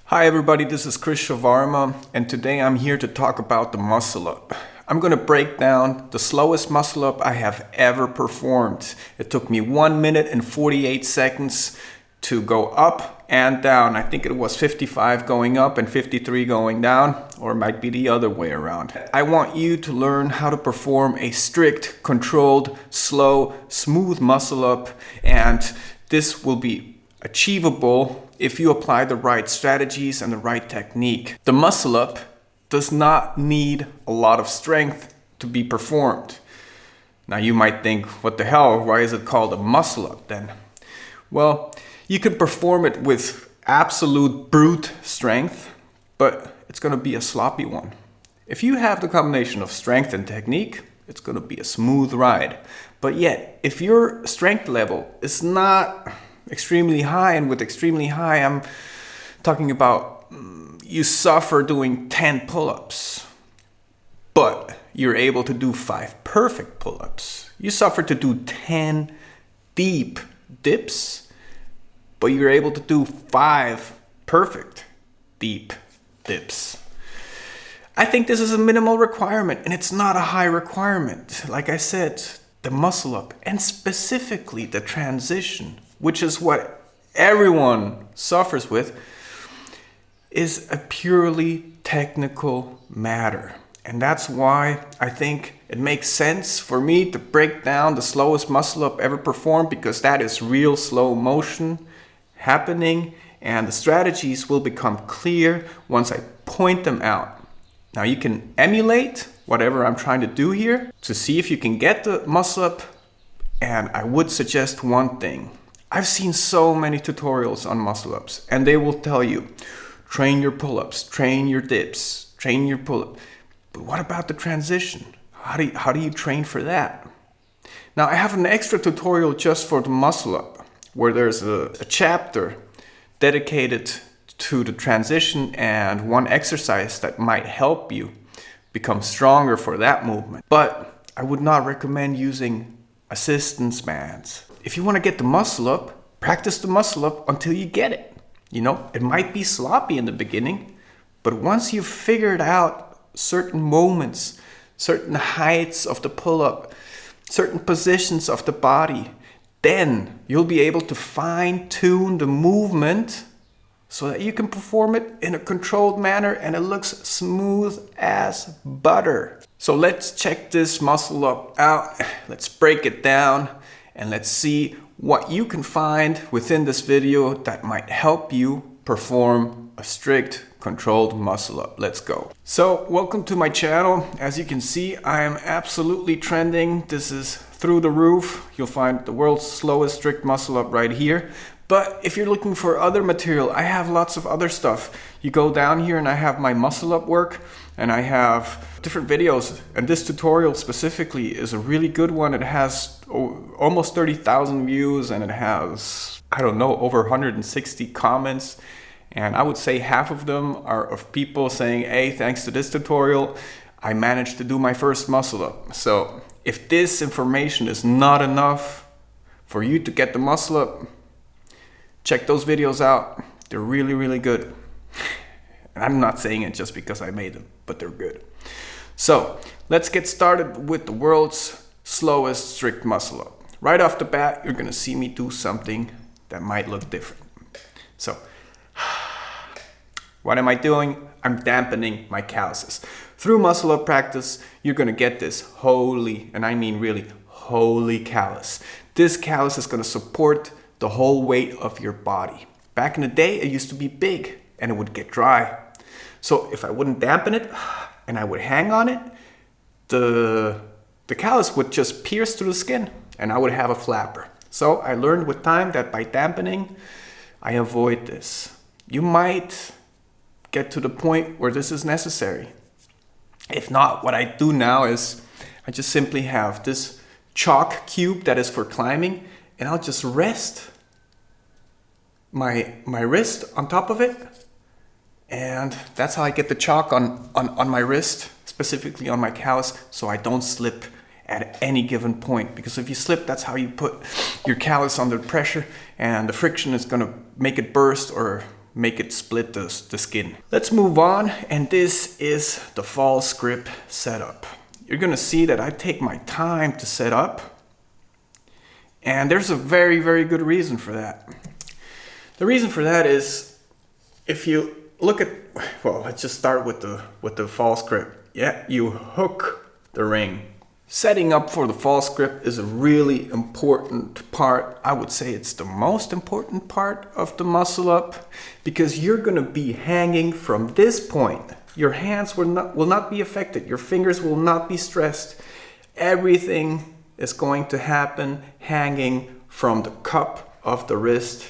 Hi everybody, this is Team Shawarma, and today I'm here to talk about the muscle up. I'm going to break down the slowest muscle up I have ever performed. It took me 1 minute and 48 seconds to go up and down. I think it was 55 going up and 53 going down, or it might be the other way around. I want you to learn how to perform a strict, controlled, slow, smooth muscle up, and this will be achievable if you apply the right strategies and the right technique. The muscle up does not need a lot of strength to be performed. Now you might think, what the hell, why is it called a muscle up then? Well, you can perform it with absolute brute strength, but it's going to be a sloppy one. If you have the combination of strength and technique, it's going to be a smooth ride. But yet, if your strength level is not extremely high, and with extremely high I'm talking about you suffer doing 10 pull-ups, but you're able to do 5 perfect pull-ups. You suffer to do 10 deep dips, but you're able to do 5 perfect deep dips. I think this is a minimal requirement, and it's not a high requirement. Like I said, the muscle up, and specifically the transition, which is what everyone suffers with, is a purely technical matter. And that's why I think it makes sense for me to break down the slowest muscle up ever performed, because that is real slow motion happening, and the strategies will become clear once I point them out. Now you can emulate whatever I'm trying to do here to see if you can get the muscle up, and I would suggest one thing. I've seen so many tutorials on muscle ups, and they will tell you, train your pull-ups, train your dips, train your pull-up. But what about the transition? How do you train for that? Now I have an extra tutorial just for the muscle up, where there's a chapter dedicated to the transition and one exercise that might help you become stronger for that movement. But I would not recommend using assistance bands. If you want to get the muscle up, practice the muscle up until you get it. You know, it might be sloppy in the beginning, but once you've figured out certain moments, certain heights of the pull-up, certain positions of the body, then you'll be able to fine-tune the movement so that you can perform it in a controlled manner and it looks smooth as butter. So let's check this muscle up out. Let's break it down. And let's see what you can find within this video that might help you perform a strict, controlled muscle up. Let's go. So, welcome to my channel. As you can see, I am absolutely trending. This is through the roof. You'll find the world's slowest strict muscle up right here. But if you're looking for other material, I have lots of other stuff. You go down here and I have my muscle up work, and I have different videos. And this tutorial specifically is a really good one. It has almost 30,000 views, and it has, I don't know, over 160 comments. And I would say half of them are of people saying, hey, thanks to this tutorial, I managed to do my first muscle up. So if this information is not enough for you to get the muscle up, check those videos out. They're really, really good. And I'm not saying it just because I made them, but they're good. So let's get started with the world's slowest strict muscle up. Right off the bat, you're gonna see me do something that might look different. So what am I doing? I'm dampening my calluses. Through muscle up practice, you're gonna get this holy, and I mean really holy callus. This callus is gonna support the whole weight of your body. Back in the day, it used to be big and it would get dry. So if I wouldn't dampen it and I would hang on it, the callus would just pierce through the skin and I would have a flapper. So I learned with time that by dampening, I avoid this. You might get to the point where this is necessary. If not, what I do now is I just simply have this chalk cube that is for climbing, and I'll just rest my wrist on top of it. And that's how I get the chalk on my wrist, specifically on my callus, so I don't slip at any given point. Because if you slip, that's how you put your callus under pressure, and the friction is going to make it burst or make it split the skin. Let's move on, and this is the false grip setup. You're gonna see that I take my time to set up, and there's a very, very good reason for that. The reason for that is, if you look at, well, let's just start with the false grip. Yeah, you hook the ring. Setting up for the false grip is a really important part. I would say it's the most important part of the muscle up, because you're gonna be hanging from this point. Your hands will not be affected. Your fingers will not be stressed. Everything is going to happen hanging from the cup of the wrist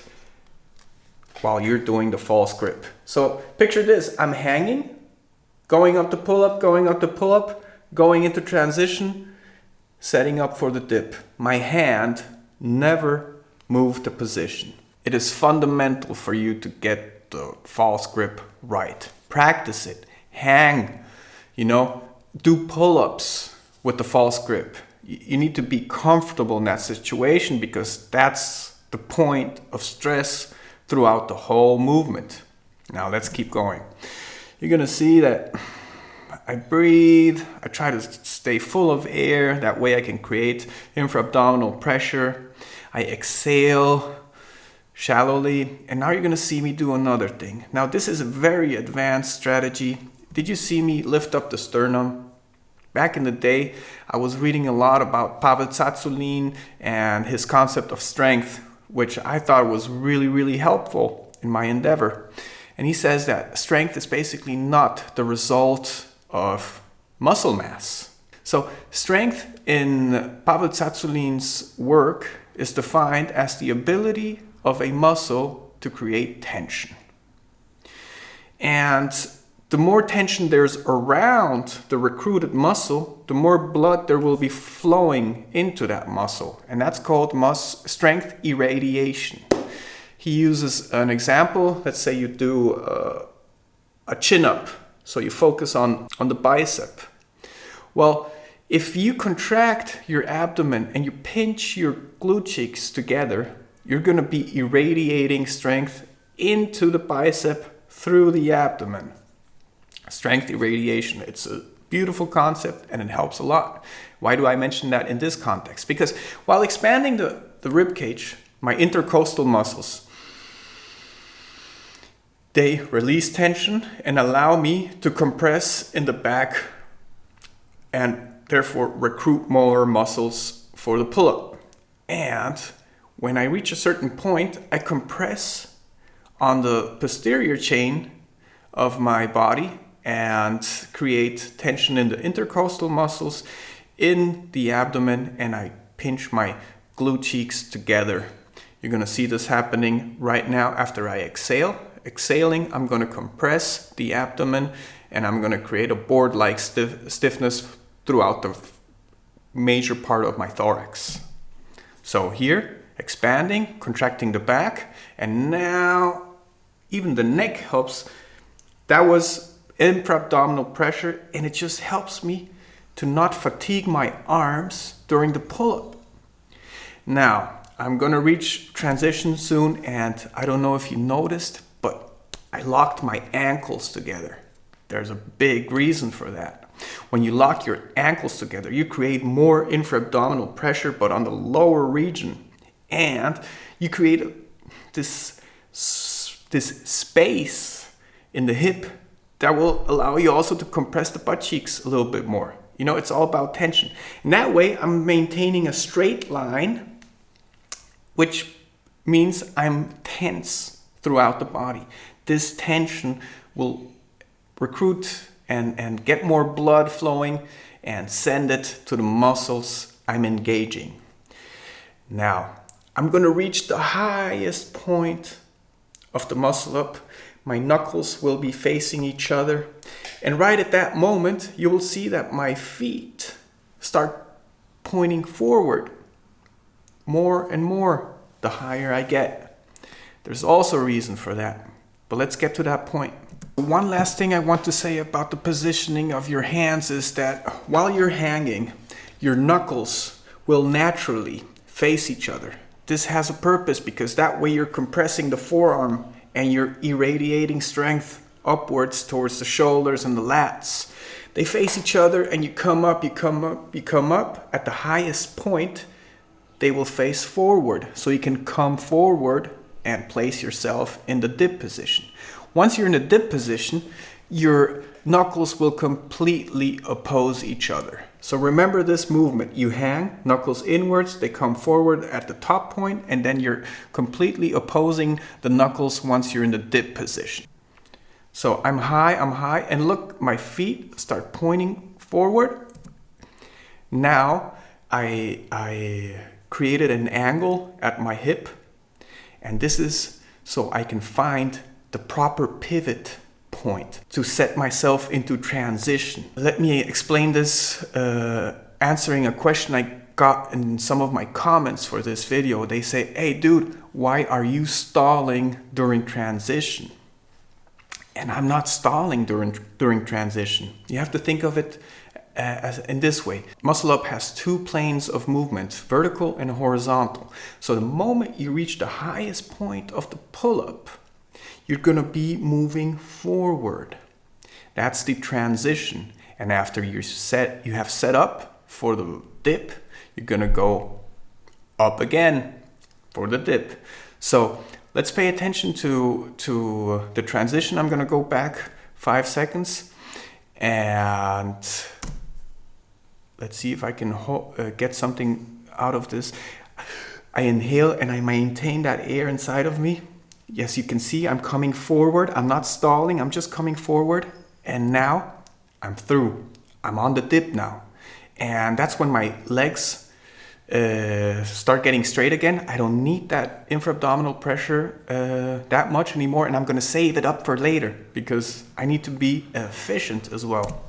while you're doing the false grip. So picture this, I'm hanging, going up the pull-up, going up the pull-up, going into transition, setting up for the dip. My hand never moved the position. It is fundamental for you to get the false grip right. Practice it, hang, do pull-ups with the false grip. You need to be comfortable in that situation, because that's the point of stress throughout the whole movement. Now let's keep going. You're gonna see that I breathe, I try to stay full of air, that way I can create infra-abdominal pressure. I exhale shallowly, and now you're gonna see me do another thing. Now this is a very advanced strategy. Did you see me lift up the sternum? Back in the day, I was reading a lot about Pavel Tsatsouline and his concept of strength, which I thought was really, really helpful in my endeavor. And he says that strength is basically not the result of muscle mass. So strength in Pavel Tsatsouline's work is defined as the ability of a muscle to create tension. And the more tension there's around the recruited muscle, the more blood there will be flowing into that muscle. And that's called strength irradiation. He uses an example. Let's say you do a chin-up. So you focus on the bicep. Well, if you contract your abdomen and you pinch your glute cheeks together, you're going to be irradiating strength into the bicep through the abdomen. Strength irradiation. It's a beautiful concept and it helps a lot. Why do I mention that in this context? Because while expanding the rib cage, my intercostal muscles, they release tension and allow me to compress in the back and therefore recruit more muscles for the pull-up. And when I reach a certain point, I compress on the posterior chain of my body and create tension in the intercostal muscles in the abdomen, and I pinch my glute cheeks together. You're gonna see this happening right now after I exhale. Exhaling, I'm gonna compress the abdomen and I'm gonna create a board-like stiffness throughout the major part of my thorax. So here, expanding, contracting the back, and now even the neck helps. That was intra-abdominal pressure, and it just helps me to not fatigue my arms during the pull-up. Now, I'm gonna reach transition soon, and I don't know if you noticed, but I locked my ankles together. There's a big reason for that. When you lock your ankles together, you create more infra-abdominal pressure, but on the lower region, and you create this space in the hip that will allow you also to compress the butt cheeks a little bit more. It's all about tension. And that way, I'm maintaining a straight line, which means I'm tense throughout the body. This tension will recruit and get more blood flowing and send it to the muscles I'm engaging. Now, I'm gonna reach the highest point of the muscle up. My knuckles will be facing each other. And right at that moment, you will see that my feet start pointing forward more and more the higher I get. There's also a reason for that, but let's get to that point. One last thing I want to say about the positioning of your hands is that while you're hanging, your knuckles will naturally face each other. This has a purpose because that way you're compressing the forearm and you're irradiating strength upwards towards the shoulders and the lats. They face each other and you come up, you come up, you come up. At the highest point, they will face forward. So you can come forward and place yourself in the dip position. Once you're in the dip position, your knuckles will completely oppose each other. So remember this movement. You hang, knuckles inwards, they come forward at the top point, and then you're completely opposing the knuckles once you're in the dip position. So I'm high, and look, my feet start pointing forward. Now I created an angle at my hip, and this is so I can find the proper pivot point to set myself into transition. Let me explain this, answering a question I got in some of my comments for this video. They say, hey dude, why are you stalling during transition? And I'm not stalling during transition. You have to think of it as in this way. Muscle up has two planes of movement, vertical and horizontal. So the moment you reach the highest point of the pull-up, you're gonna be moving forward. That's the transition. And after you have set up for the dip, you're gonna go up again for the dip. So let's pay attention to the transition. I'm gonna go back 5 seconds and let's see if I can get something out of this. I inhale and I maintain that air inside of me. Yes, you can see I'm coming forward. I'm not stalling, I'm just coming forward. And now I'm through. I'm on the dip now. And that's when my legs start getting straight again. I don't need that infra-abdominal pressure that much anymore. And I'm gonna save it up for later because I need to be efficient as well.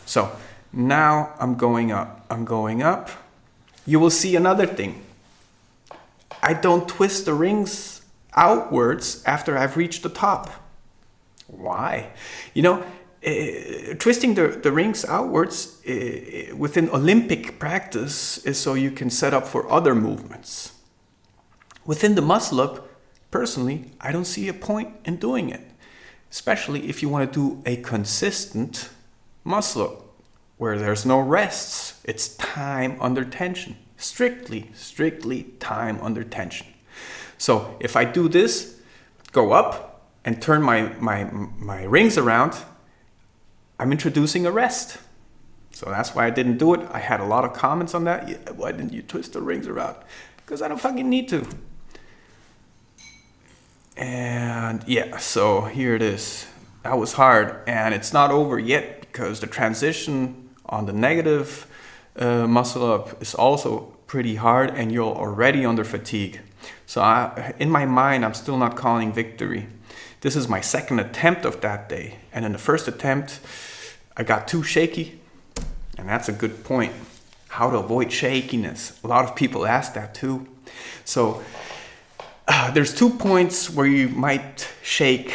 So now I'm going up. I'm going up. You will see another thing. I don't twist the rings outwards after I've reached the top. Why? You know, twisting the rings outwards within Olympic practice is so you can set up for other movements. Within the muscle up, personally, I don't see a point in doing it, especially if you want to do a consistent muscle up where there's no rests. It's time under tension, strictly time under tension. So if I do this, go up and turn my rings around, I'm introducing a rest. So that's why I didn't do it. I had a lot of comments on that. Yeah, why didn't you twist the rings around? Because I don't fucking need to. And yeah, so here it is. That was hard, and it's not over yet because the transition on the negative muscle up is also pretty hard, and you're already under fatigue. So in my mind, I'm still not calling victory. This is my second attempt of that day. And in the first attempt, I got too shaky. And that's a good point. How to avoid shakiness. A lot of people ask that too. So there's 2 points where you might shake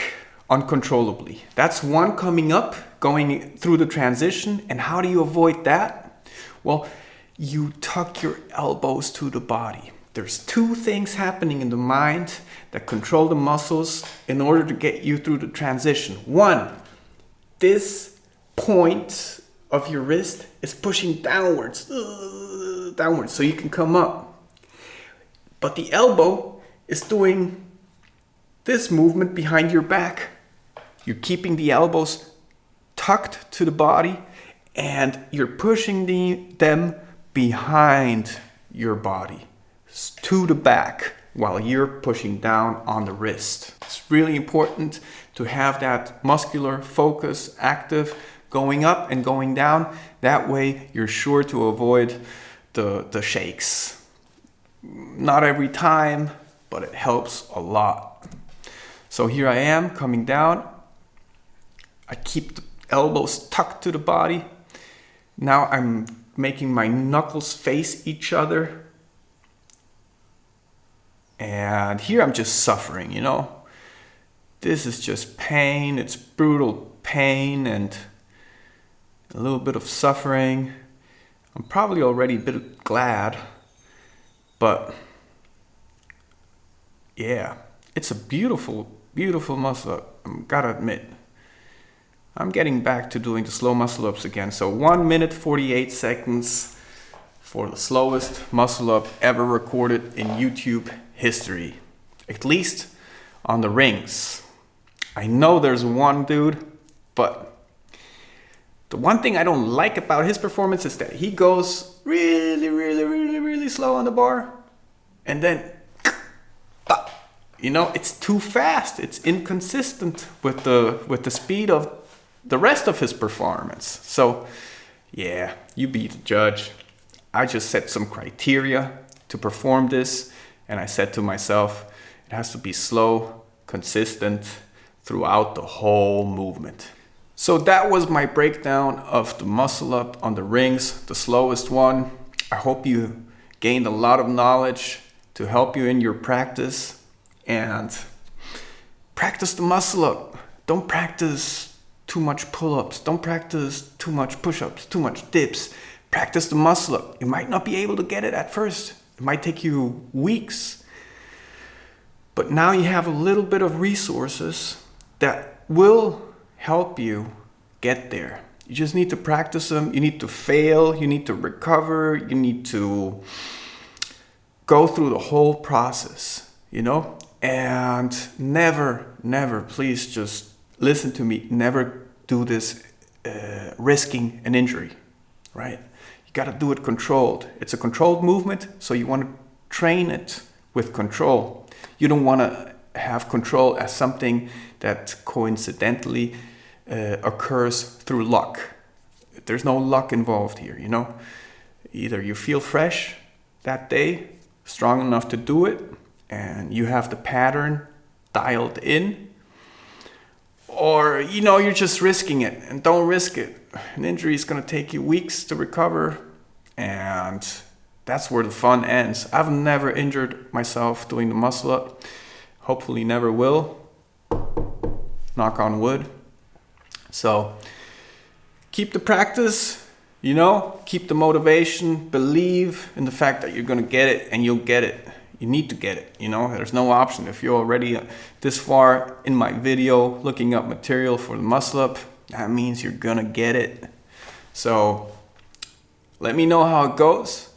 uncontrollably. That's one coming up, going through the transition. And how do you avoid that? Well, you tuck your elbows to the body. There's 2 things happening in the mind that control the muscles in order to get you through the transition. 1, this point of your wrist is pushing downwards, so you can come up. But the elbow is doing this movement behind your back. You're keeping the elbows tucked to the body and you're pushing them behind your body to the back while you're pushing down on the wrist. It's really important to have that muscular focus active, going up and going down. That way you're sure to avoid the shakes. Not every time, but it helps a lot. So here I am coming down. I keep the elbows tucked to the body. Now I'm making my knuckles face each other. And here I'm just suffering, you know. This is just pain. It's brutal pain and a little bit of suffering. I'm probably already a bit glad, but yeah, it's a beautiful Beautiful muscle up, I gotta admit. I'm getting back to doing the slow muscle ups again. So 1 minute 48 seconds for the slowest muscle up ever recorded in YouTube history. At least on the rings. I know there's one dude, but the one thing I don't like about his performance is that he goes really slow on the bar, and then, you know, it's too fast. It's inconsistent with the speed of the rest of his performance. So yeah, you be the judge. I just set some criteria to perform this, and I said to myself, it has to be slow, consistent throughout the whole movement. So that was my breakdown of the muscle up on the rings, the slowest one. I hope you gained a lot of knowledge to help you in your practice, and practice the muscle up. Don't practice too much pull-ups. Don't practice too much push-ups, too much dips. Practice the muscle up. You might not be able to get it at first. It might take you weeks. But now you have a little bit of resources that will help you get there. You just need to practice them. You need to fail. You need to recover. You need to go through the whole process, you know? And never, please just listen to me. Never do this risking an injury, right? You got to do it controlled. It's a controlled movement, so you want to train it with control. You don't want to have control as something that coincidentally occurs through luck. There's no luck involved here, you know? Either you feel fresh that day, strong enough to do it, and you have the pattern dialed in, or, you know, you're just risking it, and don't risk it. An injury is going to take you weeks to recover, and that's where the fun ends. I've never injured myself doing the muscle up. Hopefully never will. Knock on wood. So keep the practice, you know, keep the motivation, believe in the fact that you're going to get it, and you'll get it. You need to get it, you know, there's no option. If you're already this far in my video looking up material for the muscle up, that means you're gonna get it. So let me know how it goes.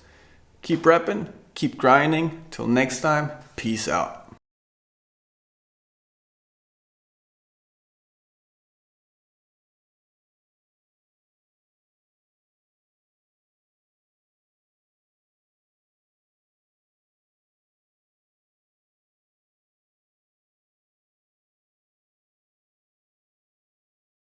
Keep repping, keep grinding. Till next time, peace out.